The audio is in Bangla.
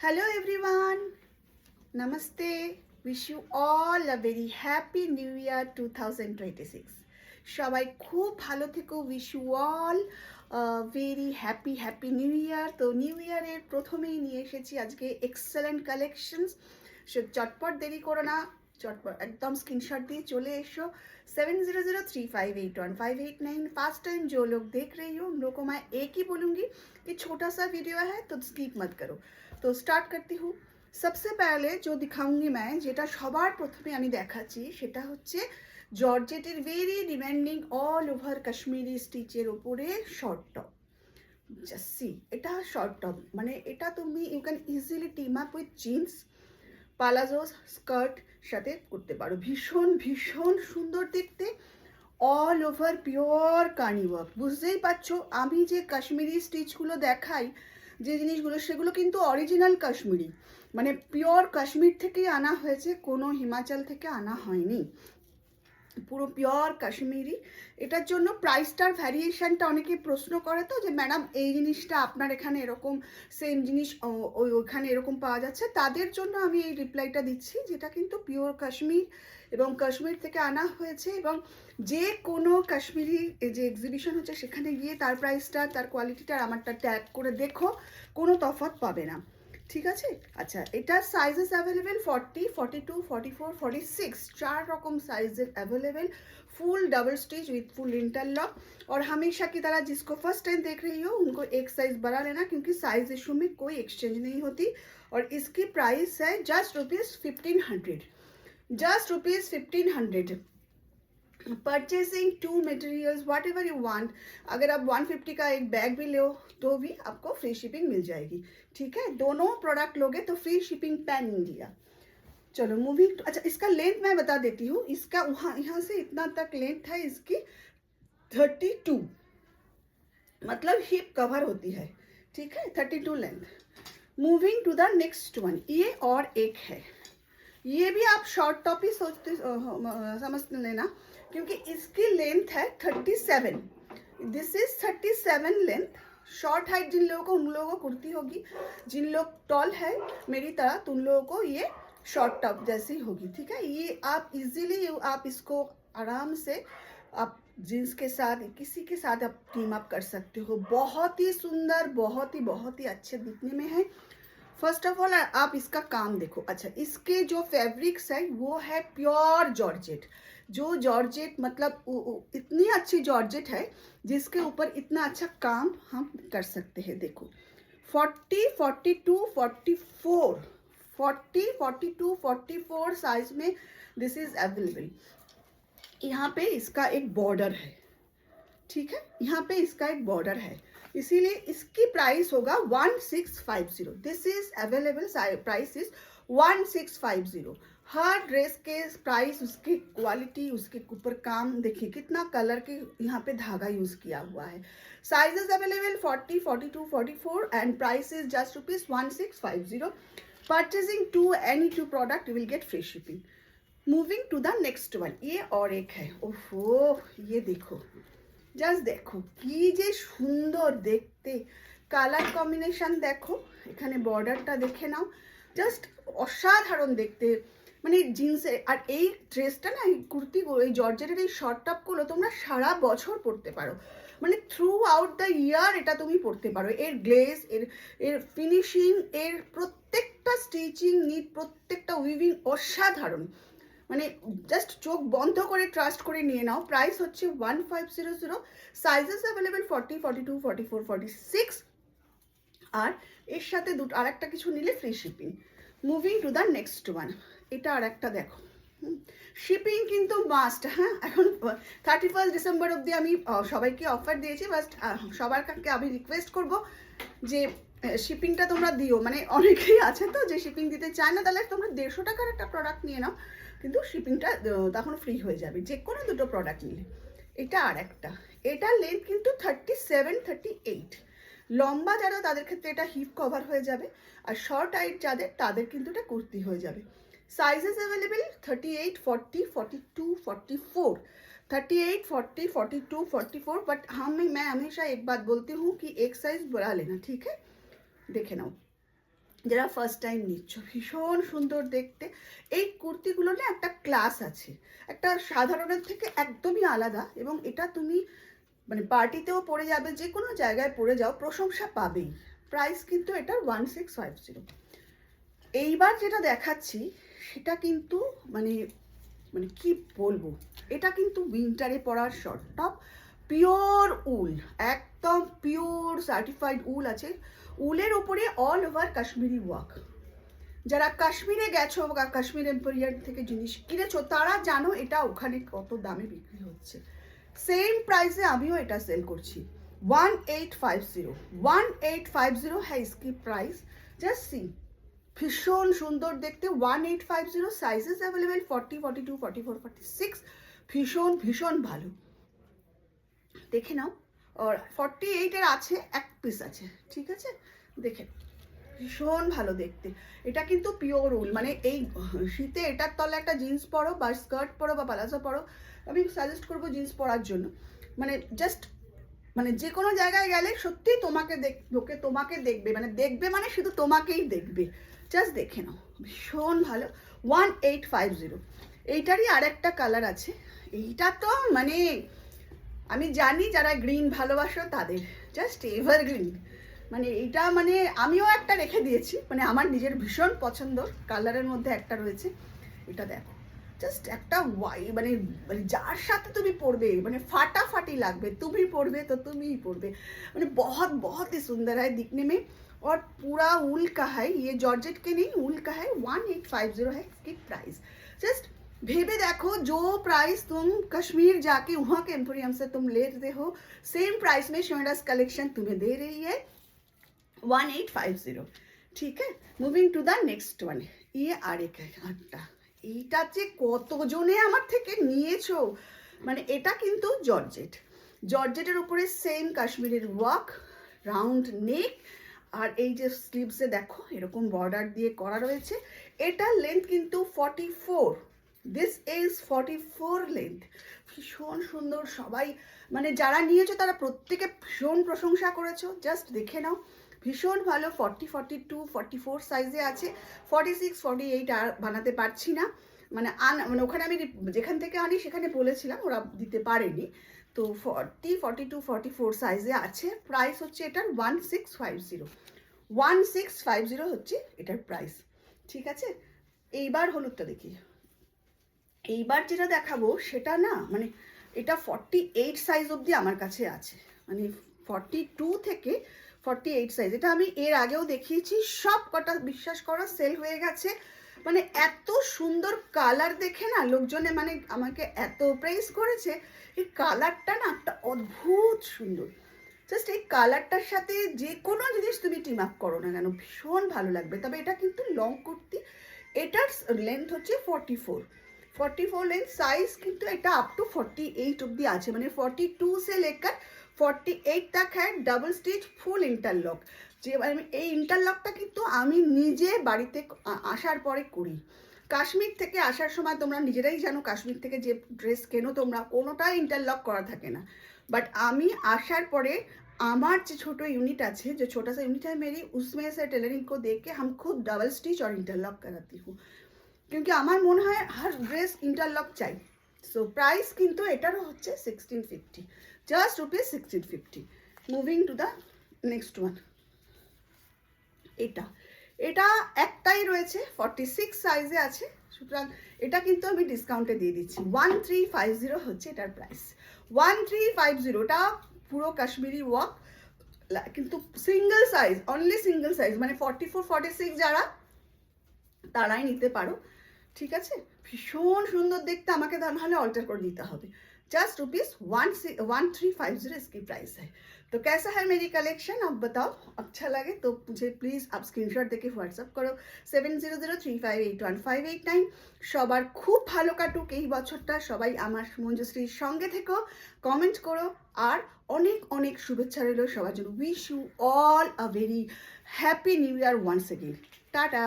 Hello everyone, Namaste. Wish you all a very happy new year 2026. সবাই খুব ভালো থেকো। Wish you all very happy new year. তো নিউ ইয়ারের প্রথমেই নিয়ে এসেছি আজকে এক্সেলেন্ট কালেকশনস। সে চটপট দেরি করো না, চটপট एकदम स्क्रीनशॉट दिए चले एसो 7003581589। फर्स्ट टाइम जो लोग देख रही हो उन लोगों को मैं एक ही बोलूँगी कि छोटा सा वीडियो है तो स्किप मत करो। तो स्टार्ट करती हूँ। सबसे पहले जो दिखाऊंगी मैं, যেটা সবার প্রথমে আমি দেখাচ্ছি সেটা হচ্ছে জর্জেটের very demanding all over Kashmiri স্টিচের উপরে শর্ট টপ। জাস্ট সি, এটা শর্ট টপ, মানে এটা তুমি you can easily team up with jeans, palazzo skirt সাথে করতে পারো। ভীষণ ভীষণ সুন্দর দেখতে, all over pure kani work. বুঝতেই পারছো আমি যে কাশ্মীরি স্টিচগুলো দেখাই, যে জিনিসগুলো, সেগুলো কিন্তু অরিজিনাল কাশ্মীরি, মানে পিওর কাশ্মীর থেকেই আনা হয়েছে, কোনো হিমাচল থেকে আনা হয়নি, পুরো পিওর কাশ্মীরি। এটার জন্য প্রাইসটার ভ্যারিয়েশনটা অনেকে প্রশ্ন করে, তো যে ম্যাডাম এই জিনিসটা আপনার এখানে এরকম সেম জিনিস ওইখানে এরকম পাওয়া যাচ্ছে, তাদের জন্য আমি এই রিপ্লাইটা দিচ্ছি, যেটা কিন্তু পিওর কাশ্মীর এবং কাশ্মীর থেকে আনা হয়েছে। এবং যে কোনো কাশ্মীরি যে এক্সিবিশন হচ্ছে সেখানে গিয়ে তার প্রাইসটা, তার কোয়ালিটিটা আমারটা ট্যাগ করে দেখো, কোনো তফাৎ পাবে না, ঠিক আছে। अच्छा এটার সাইজেস अवेलेबल 40, 42, 44, 46, चार रकम sizes available. Full double stitch with full interlock. और हमेशा की तरह जिसको फर्स्ट टाइम देख रही हो उनको एक साइज बड़ा लेना, क्योंकि साइज इशू में कोई एक्सचेंज नहीं होती। और इसकी प्राइस है just ₹1500, just ₹1500। Purchasing two materials whatever you want. अगर आप 150 का एक बैग भी लो तो भी आपको फ्री शिपिंग मिल जाएगी, ठीक है। दोनों प्रोडक्ट लोगे तो फ्री शिपिंग पैन इंडिया। चलो मूविंग। अच्छा इसका लेंथ मैं बता देती हूँ। इसका वहाँ यहाँ से इतना तक लेंथ है इसकी 32, मतलब हिप कवर होती है, ठीक है, 32 length. Moving to the next one, ये और एक है, ये भी आप शॉर्ट टॉप ही सोचते समझ लेना, क्योंकि इसकी लेंथ है 37। This is 37 length. Short height जिन लोगों को, उन लोगों को कुर्ती होगी, जिन लोग टॉल है मेरी तरह, तो उन लोगों को ये शॉर्ट टॉप जैसी होगी, ठीक है। ये आप इजीली आप इसको आराम से आप जीन्स के साथ किसी के साथ आप टीम अप कर सकते हो। बहुत ही सुंदर, बहुत ही अच्छे दिखने में है। फर्स्ट ऑफ ऑल आप इसका काम देखो। अच्छा इसके जो फैब्रिक्स है वो है प्योर जॉर्जेट। जो जॉर्जेट मतलब इतनी अच्छी जॉर्जेट है जिसके ऊपर इतना अच्छा काम हम कर सकते हैं। देखो 40, 42, 44, 40, 42, 44 साइज में दिस इज अवेलेबल। यहाँ पे इसका एक बॉर्डर है, ठीक है, यहाँ पे इसका एक बॉर्डर है, इसीलिए इसकी प्राइस होगा 1650। This is available, price is 1650। Her dress के प्राइस, उसकी क्वालिटी, उसके ऊपर काम देखिए, कितना कलर के यहाँ पे धागा यूज किया हुआ है। Sizes available 40, 42, 44 and price is just ₹1650। Purchasing to any two product you will get free shipping. Moving to the next one, ये और एक है। ओहो ये देखो, জাস্ট দেখো কি যে সুন্দর দেখতে, কালার কম্বিনেশন দেখো, এখানে বর্ডারটা দেখে নাও, জাস্ট অসাধারণ দেখতে, মানে জিন্সে। আর এই ড্রেসটা না, এই কুর্তিগুলো, এই জর্জেটের এই শর্ট টপগুলো তোমরা সারা বছর পরতে পারো, মানে থ্রু আউট দ্য ইয়ার এটা তুমি পরতে পারো। এর গ্লেজ, এর ফিনিশিং, এর প্রত্যেকটা স্টিচিং নিট, প্রত্যেকটা উইভিং অসাধারণ, মানে জাস্ট চোখ বন্ধ করে ট্রাস্ট করে নিয়ে নাও। প্রাইস হচ্ছে 1500। Sizes available 40, 42, 44, 46। আর এর সাথে দুটো আর একটা কিছু নিলে free shipping. Moving to the next one, এটা আর একটা দেখো। শিপিং কিন্তু মাস্ট, হ্যাঁ। এখন 31 ডিসেম্বর অবধি আমি সবাইকে অফার দিয়েছি, বাট সবার কাছে আমি রিকোয়েস্ট করব যে শিপিংটা তোমরা দিও। মানে অনেকেই আছে তো যে শিপিং দিতে চায় না, তাহলে তোমরা 150 টাকার একটা প্রোডাক্ট নিয়ে নাও, কিন্তু শিপিংটা তখন ফ্রি হয়ে যাবে যে কোনো দুটো প্রোডাক্ট নিলে। এটা আর একটা, এটার লেন্থ কিন্তু 37, 38। লম্বা যারা তাদের ক্ষেত্রে এটা হিপ কভার হয়ে যাবে, আর শর্ট হাইট যাদের তাদের কিন্তু এটা কুর্তি হয়ে যাবে। Sizes available 38, 40, 42, 44, 38, 40, 42, 44। बट मैं हमेशा एक बात बोलती हूँ कि एक साइज बड़ा लेना, ठीक है। देखे नाओ যারা ফার্স্ট টাইম নিচ্ছ, ভীষণ সুন্দর দেখতে। এই কুর্তিগুলো না একটা ক্লাস আছে, একটা সাধারণের থেকে একদমই আলাদা, এবং এটা তুমি মানে পার্টিতেও পরে যাবে, যে কোনো জায়গায় পরে যাও, প্রশংসা পাবেই। প্রাইস কিন্তু এটা 1650। এইবার যেটা দেখাচ্ছি সেটা কিন্তু মানে মানে কি বলবো, এটা কিন্তু উইন্টারে পরার শর্ট টপ, পিওর উল, একদম পিওর সার্টিফাইড উল আছে। উলের ওপরে অল ওভার কাশ্মীরি ওয়ার্ক। যারা কাশ্মীরে গেছো বা কাশ্মীর এম্পোরিয়ার থেকে জিনিস কিনেছো তারা জানো এটা ওখানে কত দামে বিক্রি হচ্ছে। সেম প্রাইসে আমিও এটা সেল করছি 1850। 1850 হ্যাঁ इसकी प्राइस জাস্ট সি, ভীষণ সুন্দর দেখতে। 1850, সাইজেস অ্যাভেলেবেল 40, 42, 44, 46, ভীষণ ভীষণ ভালো, দেখে নাও। আর 48-এর আছে, এক পিস আছে, ঠিক আছে, দেখে ভীষণ ভালো দেখতে। এটা কিন্তু পিওর উল, মানে এই শীতে এটার তলে একটা জিন্স পরো বা স্কার্ট পরো বা পালাজো পরো, আমি সাজেস্ট করবো জিন্স পরার জন্য। মানে জাস্ট মানে যে কোনো জায়গায় গেলে সত্যি তোমাকে লোকে তোমাকে দেখবে, মানে দেখবে মানে শুধু তোমাকেই দেখবে, জাস্ট দেখে নাও, ভীষণ ভালো। 1850। এইটারই আর একটা কালার আছে, এইটা তো মানে আমি জানি যারা গ্রিন ভালোবাসো তাদের জাস্ট এভারগ্রিন, মানে এইটা মানে আমিও একটা রেখে দিয়েছি, মানে আমার নিজের ভীষণ পছন্দ কালারের মধ্যে একটা রয়েছে। এটা দেখো, জাস্ট একটা মানে মানে যার সাথে তুমি পড়বে মানে ফাটাফাটি লাগবে, তুমি পড়বে তো তুমিই পড়বে, মানে बहुत बहुत ही सुंदर है दिखने में। और पूरा ऊल का है, ये जॉर्जेट के नहीं ऊल का है। 1850 है इसकी प्राइस। जस्ट भेबे देखो, जो प्राइस तुम कश्मीर जाके वहाँ के एम्पोरियम से तुम लेते हो, सेम प्राइस में शोएडास कलेक्शन तुम्हें दे रही है 1850। ठीक है, moving to the next one. ये আর একটা, এইটা যে কতজনে আমার থেকে নিয়েছো, মানে এটা কিন্তু জর্জেট, জর্জেটের উপরে সেম কাশ্মীরের ওয়ার্ক, রাউন্ড নেক, আর এই যে স্লিভসে দেখো এরকম বর্ডার দিয়ে করা রয়েছে। এটার লেন্থ কিন্তু 44, দিস ইজ 44 লেন্থ, ভীষণ সুন্দর। সবাই মানে যারা নিয়েছো তারা প্রত্যেকে ভীষণ প্রশংসা করেছো, জাস্ট দেখে নাও, ভীষণ ভালো। 40, 42, 44 সাইজে আছে, 46, 48 আর বানাতে পারছি না, মানে মানে ওখানে আমি যেখান থেকে আনি সেখানে বলেছিলাম, ওরা দিতে পারেনি। তো 40, 42, 44 সাইজে আছে। প্রাইস হচ্ছে এটার 1650। 1650 হচ্ছে এটার প্রাইস, ঠিক আছে। এইবার হলুদটা দেখি। এইবার যেটা দেখাবো সেটা না মানে এটা 48 সাইজ অবধি আমার কাছে আছে, মানে 42 থেকে 48 সাইজ। এটা আমি এর আগেও দেখিয়েছি, সব কটা বিশ্বাস করো সেল হয়ে গেছে। মানে এত সুন্দর কালার দেখে না লোকজনে মানে আমাকে এত প্রেস করেছে। এই কালারটা না একটা অদ্ভুত সুন্দর, জাস্ট এই কালারটার সাথে যে কোনো জিনিস তুমি টিম আপ করো না কেন ভীষণ ভালো লাগবে। তবে এটা কিন্তু লং কুর্তি, এটার লেন্থ হচ্ছে 44 लेंथ, साइज কিন্তু এটা আপ টু 48 অবধি আছে, মানে 42 से लेकर 48 तक है। ডাবল স্টিচ ফুল ইন্টারলক, যে আমি এই ইন্টারলকটা কিন্তু আমি নিজে বাড়িতে আসার পরে করি। কাশ্মীর থেকে আসার সময় তোমরা নিজেরাই জানো, কাশ্মীর থেকে যে ড্রেস কেনো তোমরা কোনোটাই ইন্টারলক করা থাকে না, বাট আমি আসার পরে আমার যে ছোটো यूनिट আছে, जो छोटा सा यूनिट है मेरी, उसमें से टेलरिंग को देख के हम खुद डबल स्टिच और इंटरलॉक कराती हूँ, क्योंकि আমার মনে হয় हर ড্রেস ইন্টারলক চাই। সো প্রাইস কিন্তু এটারও হচ্ছে 1650, just rupees 1650। Moving to the next one. এটা এটা একটাই রয়েছে, 46 সাইজে আছে, সুতরাং এটা কিন্তু আমি ডিসকাউন্টে দিয়ে দিচ্ছি। 1350 হচ্ছে এটার প্রাইস। 1350টা পুরো কাশ্মীরি ওয়ার্ক, কিন্তু single size, only single size, মানে 44, 46 যারা তারাই নিতে পারো, ঠিক আছে। ভীষণ সুন্দর দেখতে, আমাকে তাহলে অল্টার করে দিতে হবে। जस्ट रुपीज़ 1350 इसकी प्राइस है। तो कैसा है मेरी कलेक्शन आप बताओ, अच्छा लगे तो मुझे प्लीज़ आप स्क्रीनशॉट देके व्हाट्सअप करो 7003581589। সবার খুব ভালো কাটুক এই বছরটা, সবাই আমার মঞ্জুশ্রীর সঙ্গে থেকো, কমেন্ট করো, আর অনেক অনেক শুভেচ্ছা রইল সবার জন্য। Wish you all a very happy new year once again. Tata.